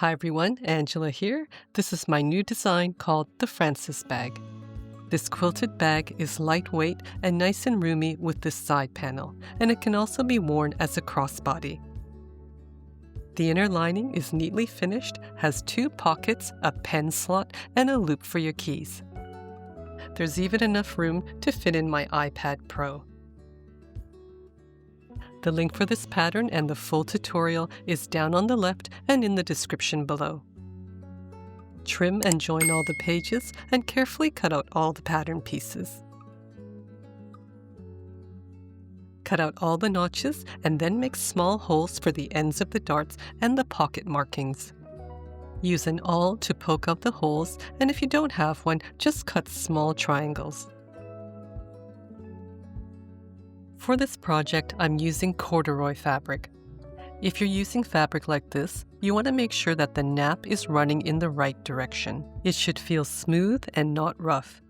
Hi everyone, Angela here. This is my new design called the Frances bag. This quilted bag is lightweight and nice and roomy with this side panel, and it can also be worn as a crossbody. The inner lining is neatly finished, has 2 pockets, a pen slot, and a loop for your keys. There's even enough room to fit in my iPad Pro. The link for this pattern and the full tutorial is down on the left and in the description below. Trim and join all the pages and carefully cut out all the pattern pieces. Cut out all the notches and then make small holes for the ends of the darts and the pocket markings. Use an awl to poke out the holes, and if you don't have one, just cut small triangles. For this project, I'm using corduroy fabric. If you're using fabric like this, you want to make sure that the nap is running in the right direction. It should feel smooth and not rough.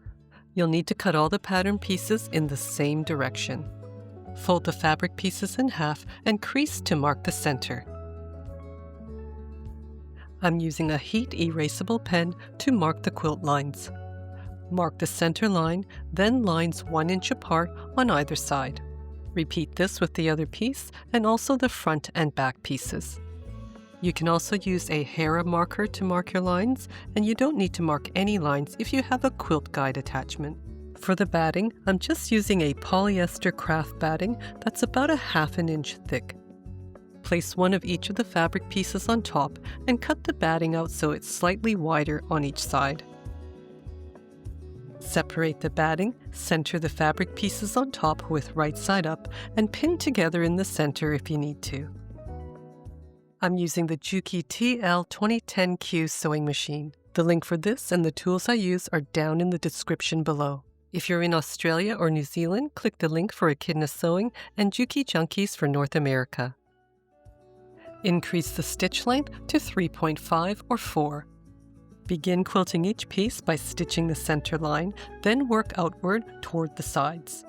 You'll need to cut all the pattern pieces in the same direction. Fold the fabric pieces in half and crease to mark the center. I'm using a heat erasable pen to mark the quilt lines. Mark the center line, then lines 1 inch apart on either side. Repeat this with the other piece and also the front and back pieces. You can also use a Hera marker to mark your lines, and you don't need to mark any lines if you have a quilt guide attachment. For the batting, I'm just using a polyester craft batting that's about a ½ inch thick. Place one of each of the fabric pieces on top and cut the batting out so it's slightly wider on each side. Separate the batting, center the fabric pieces on top with right side up, and pin together in the center if you need to. I'm using the Juki TL2010Q sewing machine. The link for this and the tools I use are down in the description below. If you're in Australia or New Zealand, click the link for Echidna Sewing and Juki Junkies for North America. Increase the stitch length to 3.5 or 4. Begin quilting each piece by stitching the center line, then work outward toward the sides.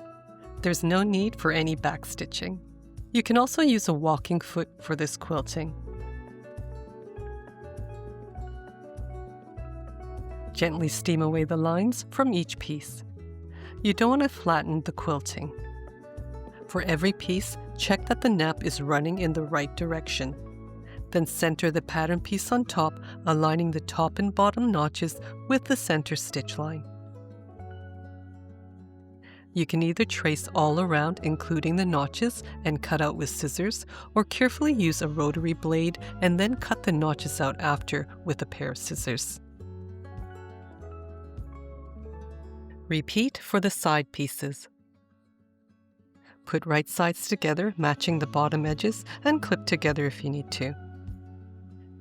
There's no need for any back stitching. You can also use a walking foot for this quilting. Gently steam away the lines from each piece. You don't want to flatten the quilting. For every piece, check that the nap is running in the right direction. Then center the pattern piece on top, aligning the top and bottom notches with the center stitch line. You can either trace all around, including the notches, and cut out with scissors, or carefully use a rotary blade and then cut the notches out after with a pair of scissors. Repeat for the side pieces. Put right sides together, matching the bottom edges, and clip together if you need to.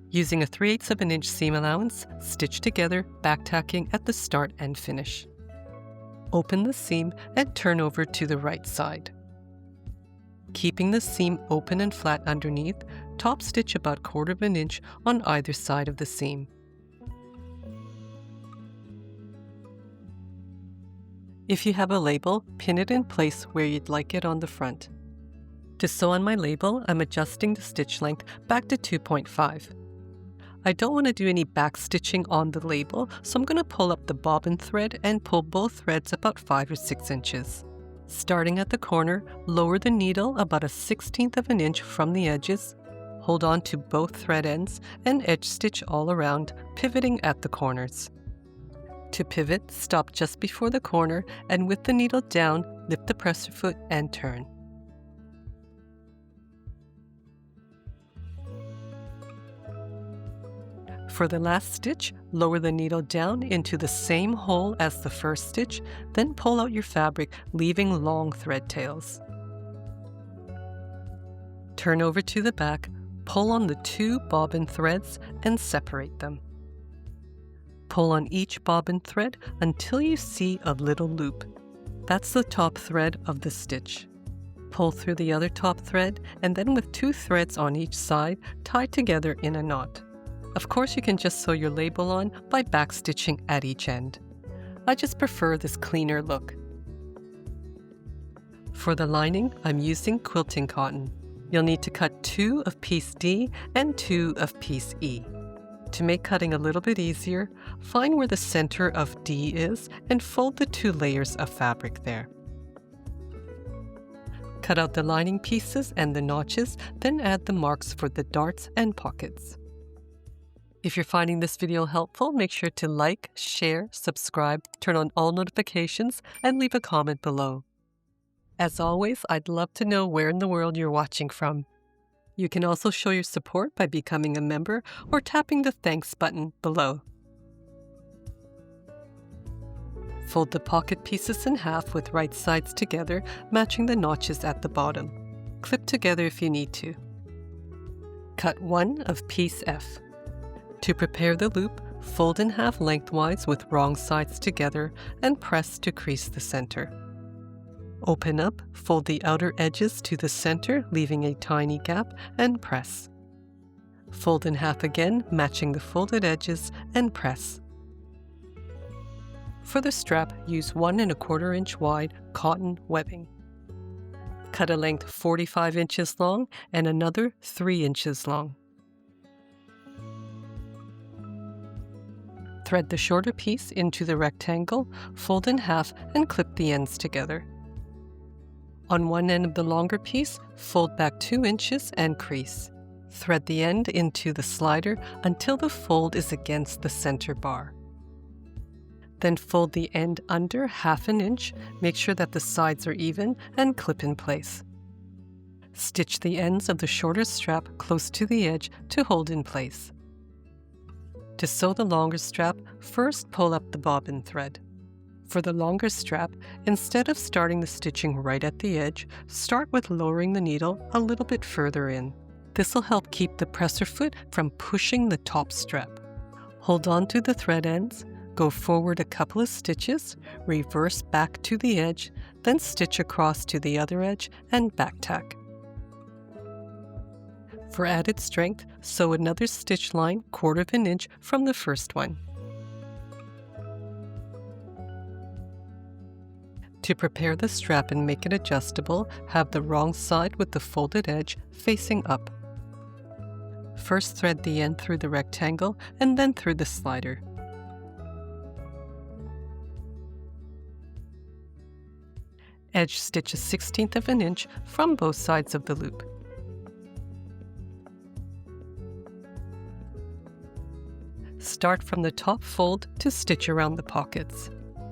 Using a 3/8 of an inch seam allowance, stitch together, backtacking at the start and finish. Open the seam and turn over to the right side. Keeping the seam open and flat underneath, top stitch about 1/4 of an inch on either side of the seam. If you have a label, pin it in place where you'd like it on the front. To sew on my label, I'm adjusting the stitch length back to 2.5. I don't want to do any back stitching on the label, so I'm going to pull up the bobbin thread and pull both threads about 5 or 6 inches. Starting at the corner, lower the needle about a 1/16 of an inch from the edges, hold on to both thread ends, and edge stitch all around, pivoting at the corners. To pivot, stop just before the corner, and with the needle down, lift the presser foot and turn. For the last stitch, lower the needle down into the same hole as the first stitch, then pull out your fabric, leaving long thread tails. Turn over to the back, pull on the 2 bobbin threads and separate them. Pull on each bobbin thread until you see a little loop. That's the top thread of the stitch. Pull through the other top thread, and then with 2 threads on each side, tie together in a knot. Of course, you can just sew your label on by backstitching at each end. I just prefer this cleaner look. For the lining, I'm using quilting cotton. You'll need to cut 2 of piece D and 2 of piece E. To make cutting a little bit easier, find where the center of D is and fold the 2 layers of fabric there. Cut out the lining pieces and the notches, then add the marks for the darts and pockets. If you're finding this video helpful, make sure to like, share, subscribe, turn on all notifications, and leave a comment below. As always, I'd love to know where in the world you're watching from. You can also show your support by becoming a member or tapping the thanks button below. Fold the pocket pieces in half with right sides together, matching the notches at the bottom. Clip together if you need to. Cut 1 of piece F. To prepare the loop, fold in half lengthwise with wrong sides together and press to crease the center. Open up, fold the outer edges to the center, leaving a tiny gap, and press. Fold in half again, matching the folded edges, and press. For the strap, use 1 1/4 inch wide cotton webbing. Cut a length 45 inches long and another 3 inches long. Thread the shorter piece into the rectangle, fold in half, and clip the ends together. On one end of the longer piece, fold back 2 inches and crease. Thread the end into the slider until the fold is against the center bar. Then fold the end under 1/2 inch, make sure that the sides are even, and clip in place. Stitch the ends of the shorter strap close to the edge to hold in place. To sew the longer strap, first pull up the bobbin thread. For the longer strap, instead of starting the stitching right at the edge, start with lowering the needle a little bit further in. This will help keep the presser foot from pushing the top strap. Hold on to the thread ends, go forward a couple of stitches, reverse back to the edge, then stitch across to the other edge and back tack. For added strength, sew another stitch line 1/4 inch from the first one. To prepare the strap and make it adjustable, have the wrong side with the folded edge facing up. First thread the end through the rectangle and then through the slider. Edge stitch a 1/16 of an inch from both sides of the loop. Start from the top fold to stitch around the pockets.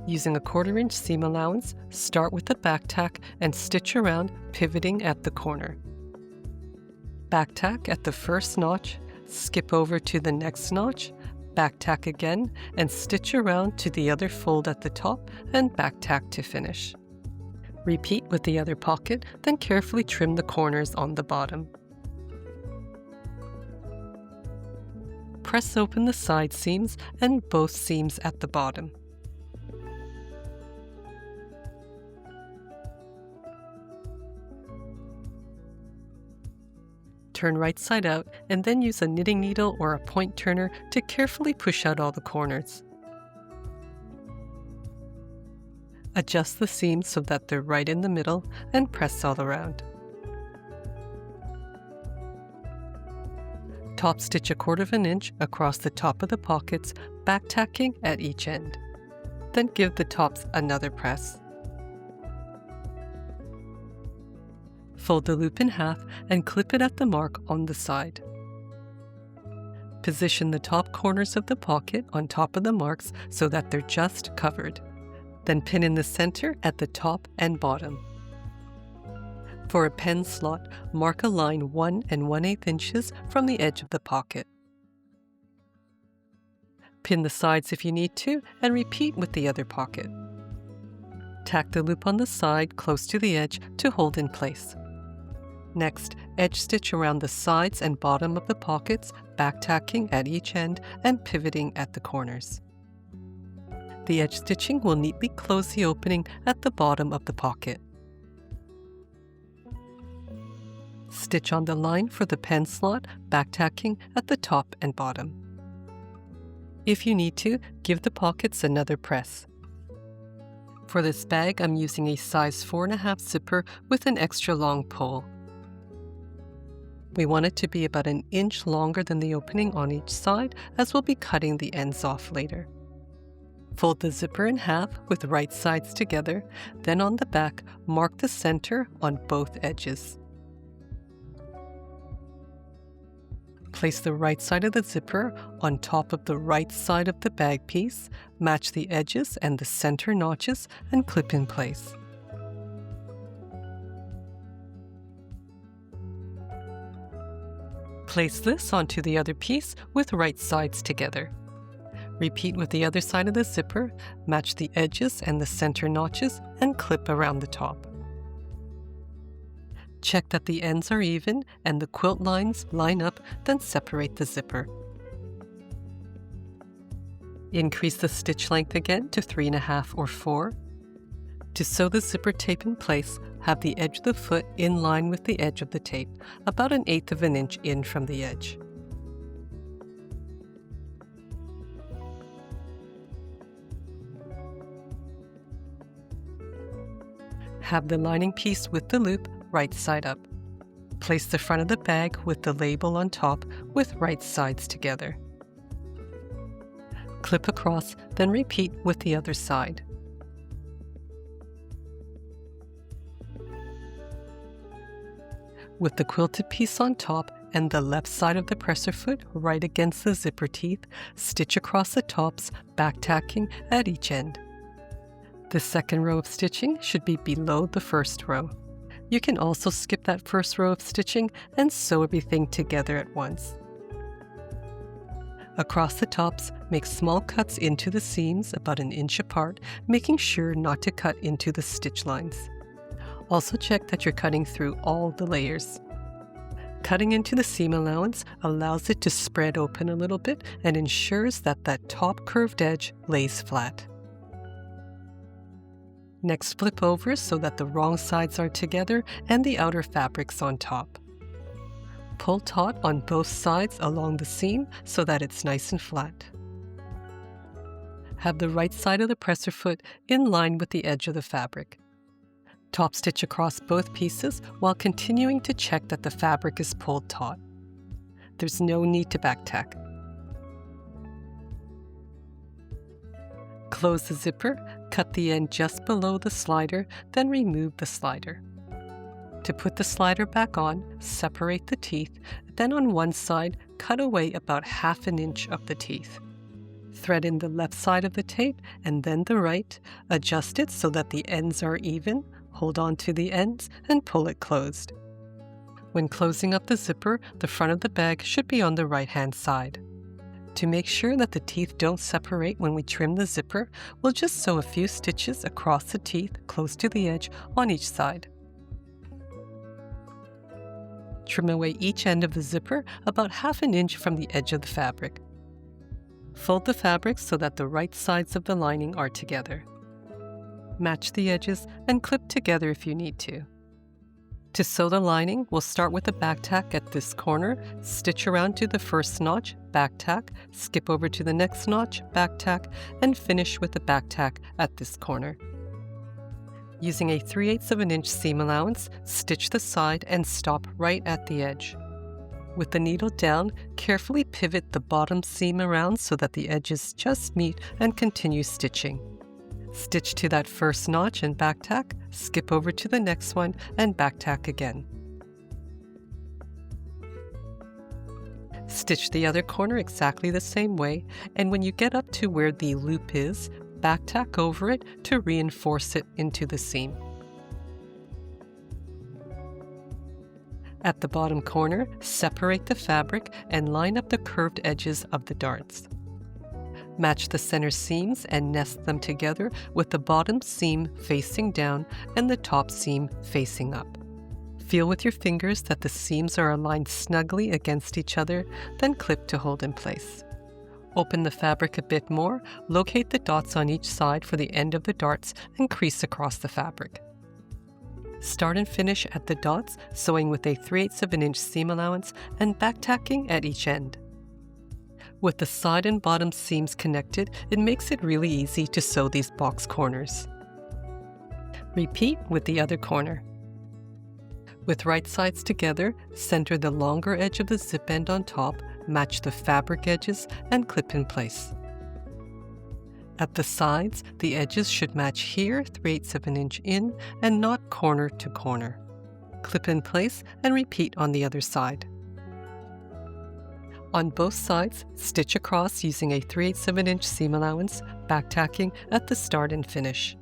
Using a 1/4 inch seam allowance, start with the back tack and stitch around, pivoting at the corner. Back tack at the first notch, skip over to the next notch, back tack again, and stitch around to the other fold at the top and back tack to finish. Repeat with the other pocket, then carefully trim the corners on the bottom. Press open the side seams and both seams at the bottom. Turn right side out and then use a knitting needle or a point turner to carefully push out all the corners. Adjust the seams so that they're right in the middle and press all around. Top stitch a 1/4 inch across the top of the pockets, back tacking at each end. Then give the tops another press. Fold the loop in half and clip it at the mark on the side. Position the top corners of the pocket on top of the marks so that they're just covered. Then pin in the center at the top and bottom. For a pen slot, mark a line 1 1/8 inches from the edge of the pocket. Pin the sides if you need to, and repeat with the other pocket. Tack the loop on the side close to the edge to hold in place. Next, edge stitch around the sides and bottom of the pockets, back tacking at each end and pivoting at the corners. The edge stitching will neatly close the opening at the bottom of the pocket. Stitch on the line for the pen slot, back tacking at the top and bottom. If you need to, give the pockets another press. For this bag, I'm using a size 4.5 zipper with an extra long pole. We want it to be about an inch longer than the opening on each side, as we'll be cutting the ends off later. Fold the zipper in half with right sides together, then on the back, mark the center on both edges. Place the right side of the zipper on top of the right side of the bag piece, match the edges and the center notches, and clip in place. Place this onto the other piece with right sides together. Repeat with the other side of the zipper, match the edges and the center notches, and clip around the top. Check that the ends are even and the quilt lines line up, then separate the zipper. Increase the stitch length again to 3.5 or 4. To sew the zipper tape in place, have the edge of the foot in line with the edge of the tape, about 1/8 of an inch in from the edge. Have the lining piece with the loop right side up. Place the front of the bag with the label on top with right sides together. Clip across, then repeat with the other side. With the quilted piece on top and the left side of the presser foot right against the zipper teeth, stitch across the tops, back tacking at each end. The second row of stitching should be below the first row. You can also skip that first row of stitching and sew everything together at once. Across the tops, make small cuts into the seams about 1 inch apart, making sure not to cut into the stitch lines. Also check that you're cutting through all the layers. Cutting into the seam allowance allows it to spread open a little bit and ensures that that top curved edge lays flat. Next, flip over so that the wrong sides are together and the outer fabric's on top. Pull taut on both sides along the seam so that it's nice and flat. Have the right side of the presser foot in line with the edge of the fabric. Top stitch across both pieces while continuing to check that the fabric is pulled taut. There's no need to back tack. Close the zipper, cut the end just below the slider, then remove the slider. To put the slider back on, separate the teeth, then on one side, cut away about 1/2 inch of the teeth. Thread in the left side of the tape and then the right, adjust it so that the ends are even, hold on to the ends, and pull it closed. When closing up the zipper, the front of the bag should be on the right-hand side. To make sure that the teeth don't separate when we trim the zipper, we'll just sew a few stitches across the teeth close to the edge on each side. Trim away each end of the zipper about 1/2 inch from the edge of the fabric. Fold the fabric so that the right sides of the lining are together. Match the edges and clip together if you need to. To sew the lining, we'll start with a back tack at this corner, stitch around to the first notch, back tack, skip over to the next notch, back tack, and finish with a back tack at this corner. Using a 3/8 of an inch seam allowance, stitch the side and stop right at the edge. With the needle down, carefully pivot the bottom seam around so that the edges just meet and continue stitching. Stitch to that first notch and back tack, skip over to the next one and back tack again. Stitch the other corner exactly the same way, and when you get up to where the loop is, back tack over it to reinforce it into the seam. At the bottom corner, separate the fabric and line up the curved edges of the darts. Match the center seams and nest them together with the bottom seam facing down and the top seam facing up. Feel with your fingers that the seams are aligned snugly against each other, then clip to hold in place. Open the fabric a bit more, locate the dots on each side for the end of the darts, and crease across the fabric. Start and finish at the dots, sewing with a 3/8 of an inch seam allowance and back tacking at each end. With the side and bottom seams connected, it makes it really easy to sew these box corners. Repeat with the other corner. With right sides together, center the longer edge of the zip end on top, match the fabric edges, and clip in place. At the sides, the edges should match here 3/8 of an inch in and not corner to corner. Clip in place and repeat on the other side. On both sides, stitch across using a 3/8 of an inch seam allowance, backtacking at the start and finish.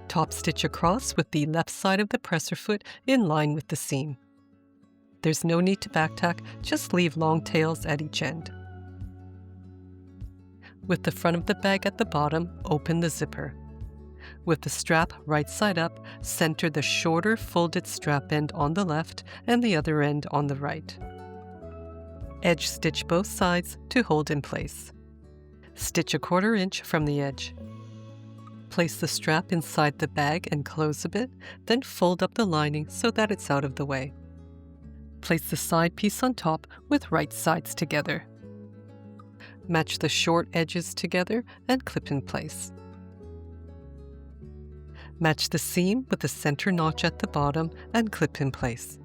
Top stitch across with the left side of the presser foot in line with the seam. There's no need to bacttack, just leave long tails at each end. With the front of the bag at the bottom, open the zipper. With the strap right side up, center the shorter folded strap end on the left and the other end on the right. Edge stitch both sides to hold in place. Stitch a 1/4 inch from the edge. Place the strap inside the bag and close a bit, then fold up the lining so that it's out of the way. Place the side piece on top with right sides together. Match the short edges together and clip in place. Match the seam with the center notch at the bottom and clip in place.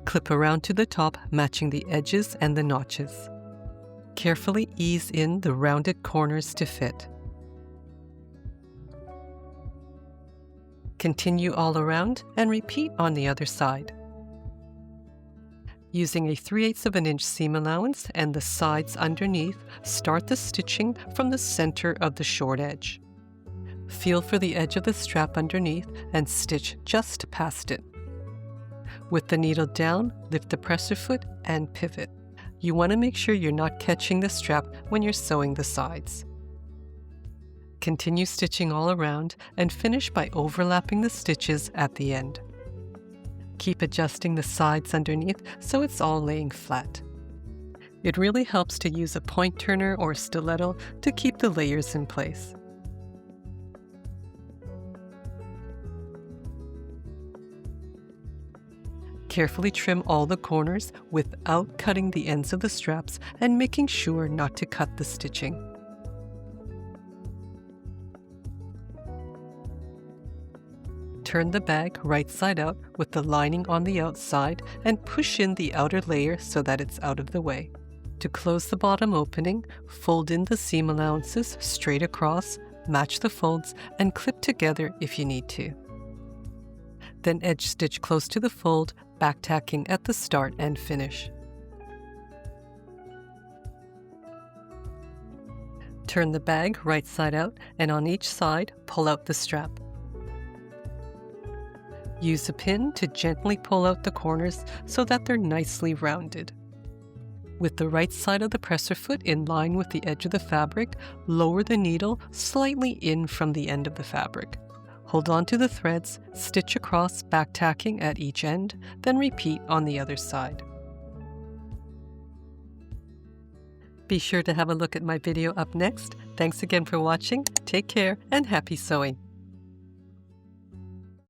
Clip around to the top, matching the edges and the notches. Carefully ease in the rounded corners to fit. Continue all around and repeat on the other side. Using a 3/8 of an inch seam allowance and the sides underneath, start the stitching from the center of the short edge. Feel for the edge of the strap underneath and stitch just past it. With the needle down, lift the presser foot and pivot. You want to make sure you're not catching the strap when you're sewing the sides. Continue stitching all around and finish by overlapping the stitches at the end. Keep adjusting the sides underneath so it's all laying flat. It really helps to use a point turner or stiletto to keep the layers in place. Carefully trim all the corners without cutting the ends of the straps and making sure not to cut the stitching. Turn the bag right side out with the lining on the outside and push in the outer layer so that it's out of the way. To close the bottom opening, fold in the seam allowances straight across, match the folds, and clip together if you need to. Then edge stitch close to the fold, backtacking at the start and finish. Turn the bag right side out and on each side, pull out the strap. Use a pin to gently pull out the corners so that they're nicely rounded. With the right side of the presser foot in line with the edge of the fabric, lower the needle slightly in from the end of the fabric. Hold on to the threads, stitch across, backtacking at each end, then repeat on the other side. Be sure to have a look at my video up next. Thanks again for watching, take care, and happy sewing!